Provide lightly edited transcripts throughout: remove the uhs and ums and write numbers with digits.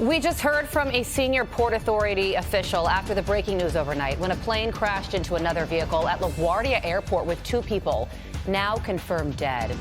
We just heard from a senior Port Authority official after the breaking news overnight when a plane crashed into another vehicle at LaGuardia Airport with 2 people now confirmed dead.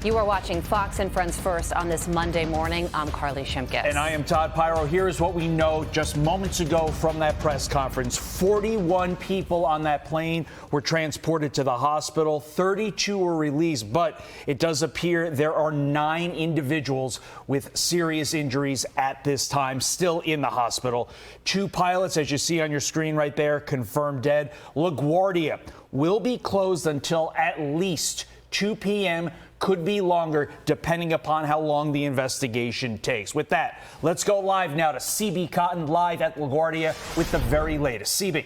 You are watching Fox and Friends First on this Monday morning. I'm Carly Shimkus. And I am Todd Pyro. Here is what we know just moments ago from that press conference. 41 people on that plane were transported to the hospital. 32 were released, but it does appear there are 9 individuals with serious injuries at this time still in the hospital. 2 pilots, as you see on your screen right there, confirmed dead. LaGuardia will be closed until at least 2 p.m. Could be longer, depending upon how long the investigation takes. With that, let's go live now to CB Cotton, live at LaGuardia with the very latest. CB.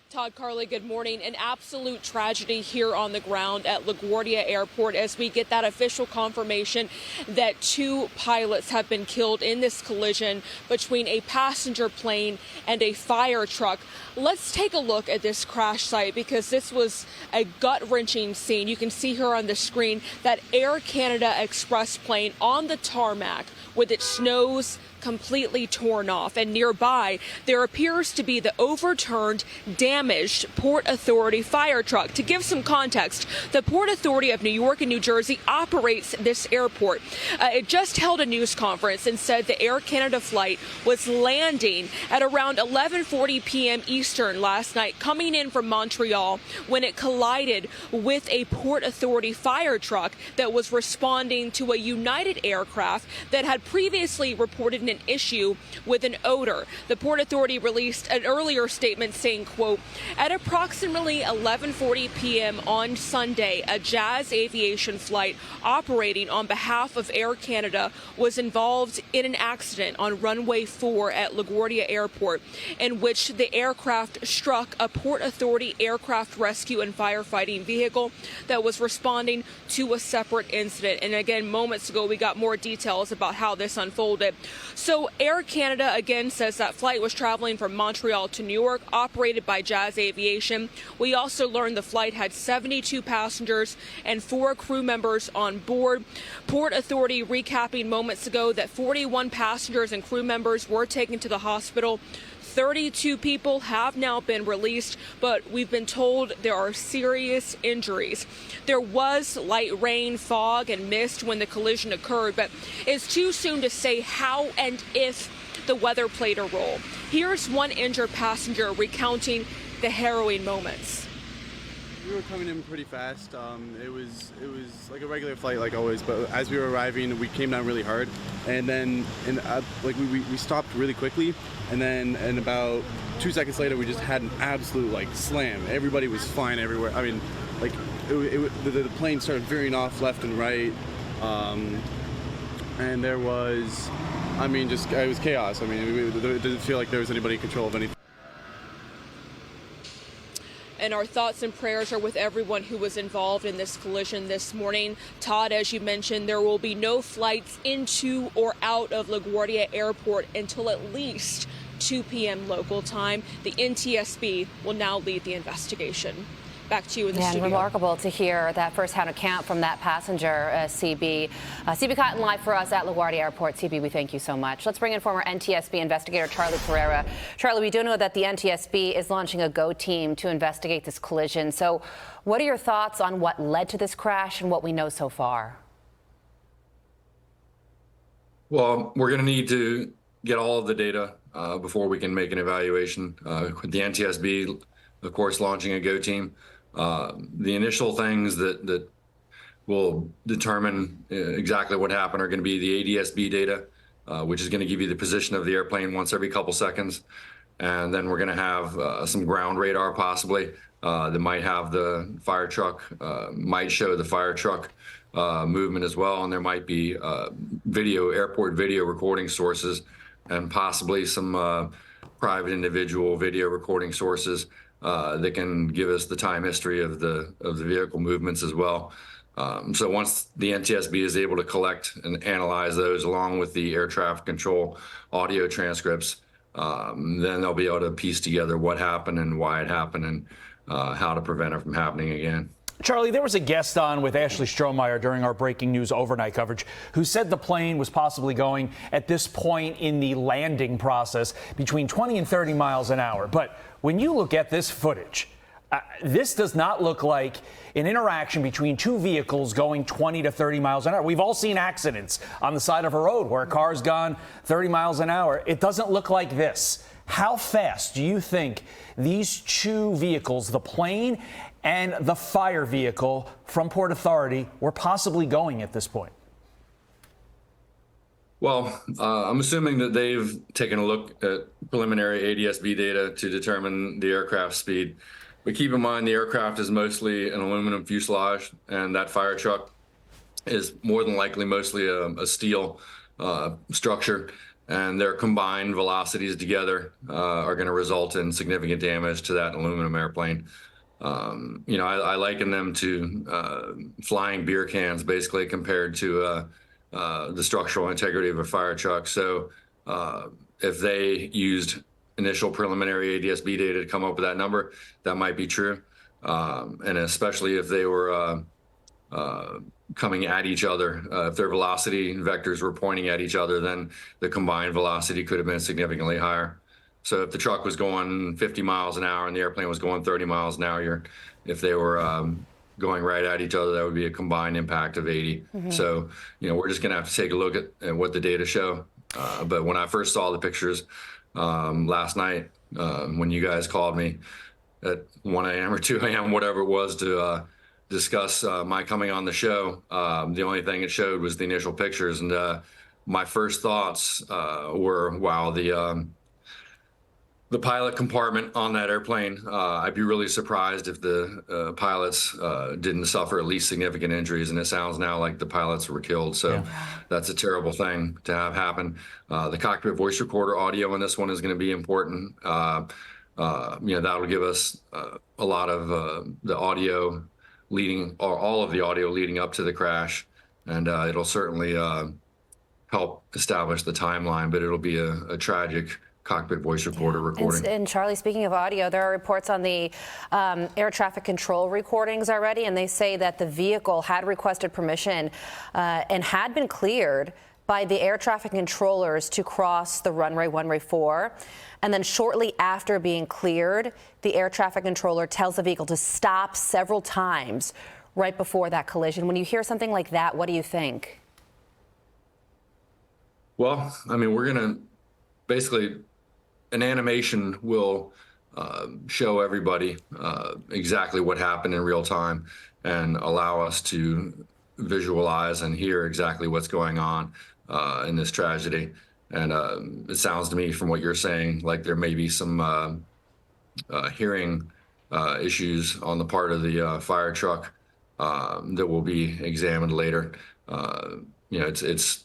Todd, Carly, good morning. An absolute tragedy here on the ground at LaGuardia Airport as we get that official confirmation that 2 pilots have been killed in this collision between a passenger plane and a fire truck. Let's take a look at this crash site because this was a gut-wrenching scene. You can see here on the screen that Air Canada Express plane on the tarmac with its nose completely torn off, and nearby there appears to be the overturned, damaged Port Authority fire truck. To give some context, the Port Authority of New York and New Jersey operates this airport. It just held a news conference and said the Air Canada flight was landing at around 11:40 p.m. Eastern last night, coming in from Montreal when it collided with a Port Authority fire truck that was responding to a United aircraft that had previously reported an issue with an odor. The Port Authority released an earlier statement saying, quote, at approximately 11:40 p.m. on Sunday, a Jazz Aviation flight operating on behalf of Air Canada was involved in an accident on runway 4 at LaGuardia Airport in which the aircraft struck a Port Authority aircraft rescue and firefighting vehicle that was responding to a separate incident. And again, moments ago, we got more details about how this unfolded. So Air Canada again says that flight was traveling from Montreal to New York, operated by Jazz Aviation. We also learned the flight had 72 passengers and 4 crew members on board. Port Authority recapping moments ago that 41 passengers and crew members were taken to the hospital. 32 people have now been released, but we've been told there are serious injuries. There was light rain, fog, and mist when the collision occurred, but it's too soon to say how and if the weather played a role. Here's one injured passenger recounting the harrowing moments. We were coming in pretty fast. It was like a regular flight, like always. But as we were arriving, we came down really hard, and then we stopped really quickly, and then about 2 seconds later, we just had an absolute slam. Everybody was flying everywhere. I mean, the plane started veering off left and right, and there was, it was chaos. I mean, it didn't feel like there was anybody in control of anything. And our thoughts and prayers are with everyone who was involved in this collision this morning. Todd, as you mentioned, there will be no flights into or out of LaGuardia Airport until at least 2 p.m. local time. The NTSB will now lead the investigation. Back to you in the studio. Remarkable to hear that first-hand account from that passenger, CB. CB Cotton live for us at LaGuardia Airport. CB, we thank you so much. Let's bring in former NTSB investigator Charlie Pereira. Charlie, we do know that the NTSB is launching a GO team to investigate this collision. So what are your thoughts on what led to this crash and what we know so far? Well, we're going to need to get all of the data before we can make an evaluation. The NTSB, of course, launching a GO team. The initial things that will determine exactly what happened are going to be the ADS-B data, which is going to give you the position of the airplane once every couple seconds. And then we're going to have some ground radar possibly that might have the fire truck, might show the fire truck movement as well. And there might be airport video recording sources and possibly some private individual video recording sources that can give us the time history of the vehicle movements as well. So once the NTSB is able to collect and analyze those along with the air traffic control audio transcripts, then they'll be able to piece together what happened and why it happened and how to prevent it from happening again. Charlie, there was a guest on with Ashley Strohmeyer during our breaking news overnight coverage who said the plane was possibly going at this point in the landing process between 20 and 30 miles an hour. But when you look at this footage, this does not look like an interaction between two vehicles going 20 to 30 miles an hour. We've all seen accidents on the side of a road where a car's gone 30 miles an hour. It doesn't look like this. How fast do you think these two vehicles, the plane and the fire vehicle from Port Authority, were possibly going at this point? Well, I'm assuming that they've taken a look at preliminary ADS-B data to determine the aircraft speed. But keep in mind, the aircraft is mostly an aluminum fuselage, and that fire truck is more than likely mostly a steel structure. And their combined velocities together are going to result in significant damage to that aluminum airplane. I liken them to flying beer cans, basically, compared to the structural integrity of a fire truck. So if they used initial preliminary ADS-B data to come up with that number, that might be true. And especially if they were coming at each other, if their velocity vectors were pointing at each other, then the combined velocity could have been significantly higher. So if the truck was going 50 miles an hour and the airplane was going 30 miles an hour, if they were going right at each other, that would be a combined impact of 80. So, we're just going to have to take a look at what the data show. But when I first saw the pictures last night, when you guys called me at 1 a.m. or 2 a.m., whatever it was, to discuss my coming on the show, the only thing it showed was the initial pictures. And my first thoughts were, wow, the pilot compartment on that airplane, I'd be really surprised if the pilots didn't suffer at least significant injuries. And it sounds now like the pilots were killed. So that's a terrible thing to have happen. The cockpit voice recorder audio on this one is going to be important. That'll give us a lot of the audio leading, or all of the audio leading up to the crash. And it'll certainly help establish the timeline, but it'll be a tragic cockpit voice recorder recording. And Charlie, speaking of audio, there are reports on the air traffic control recordings already, and they say that the vehicle had requested permission and had been cleared by the air traffic controllers to cross the runway 4. And then shortly after being cleared, the air traffic controller tells the vehicle to stop several times right before that collision. When you hear something like that, what do you think? Well, we're going to basically, an animation will show everybody exactly what happened in real time and allow us to visualize and hear exactly what's going on in this tragedy. And it sounds to me, from what you're saying, like there may be some hearing issues on the part of the fire truck that will be examined later. It's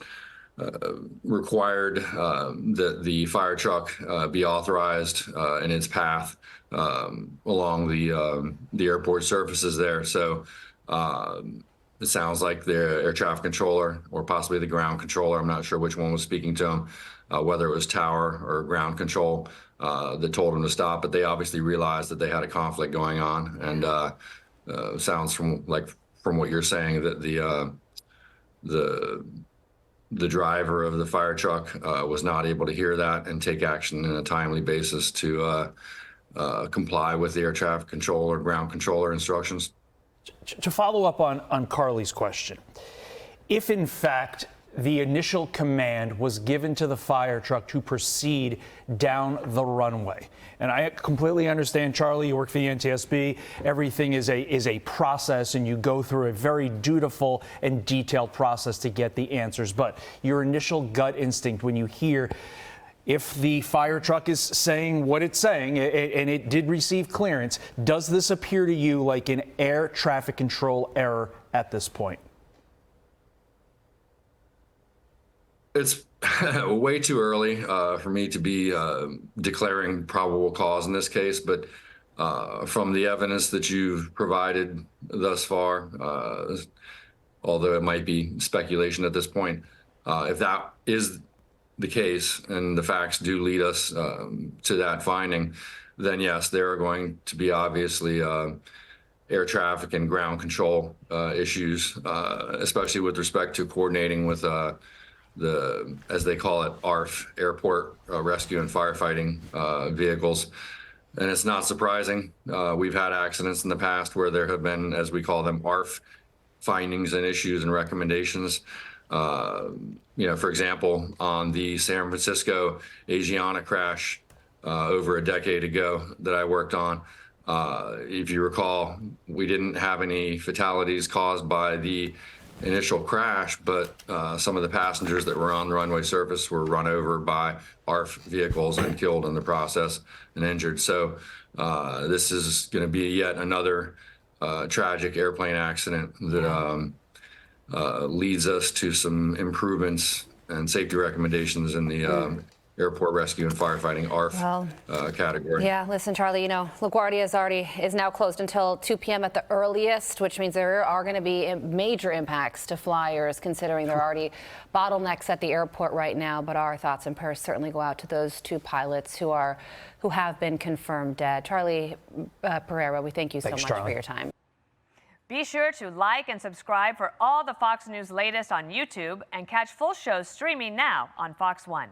required that the fire truck be authorized in its path along the airport surfaces there. So it sounds like the air traffic controller, or possibly the ground controller, I'm not sure which one was speaking to him, whether it was tower or ground control, that told him to stop. But they obviously realized that they had a conflict going on. And sounds from what you're saying that the driver of the fire truck was not able to hear that and take action in a timely basis to comply with the air traffic control or ground controller instructions. To follow up on Carly's question, if in fact the initial command was given to the fire truck to proceed down the runway, and I completely understand, Charlie, you work for the NTSB, everything is a process, and you go through a very dutiful and detailed process to get the answers. But your initial gut instinct when you hear, if the fire truck is saying what it's saying, and it did receive clearance, does this appear to you like an air traffic control error at this point? It's way too early for me to be declaring probable cause in this case, but from the evidence that you've provided thus far, although it might be speculation at this point, if that is the case and the facts do lead us to that finding, then yes, there are going to be obviously air traffic and ground control issues, especially with respect to coordinating with the, as they call it, ARF, Airport Rescue and Firefighting vehicles. And it's not surprising. We've had accidents in the past where there have been, as we call them, ARF findings and issues and recommendations. For example, on the San Francisco Asiana crash over a decade ago that I worked on, if you recall, we didn't have any fatalities caused by the initial crash, but some of the passengers that were on the runway surface were run over by ARF vehicles and killed in the process and injured. So this is going to be yet another tragic airplane accident that leads us to some improvements and safety recommendations in the airport rescue and firefighting ARF category. Yeah, listen, Charlie, LaGuardia is now closed until 2 p.m. at the earliest, which means there are going to be major impacts to flyers, considering there are already bottlenecks at the airport right now. But our thoughts and prayers certainly go out to those 2 pilots who have been confirmed dead. Charlie Pereira, we thank you so much for your time. Be sure to like and subscribe for all the Fox News latest on YouTube and catch full shows streaming now on Fox One.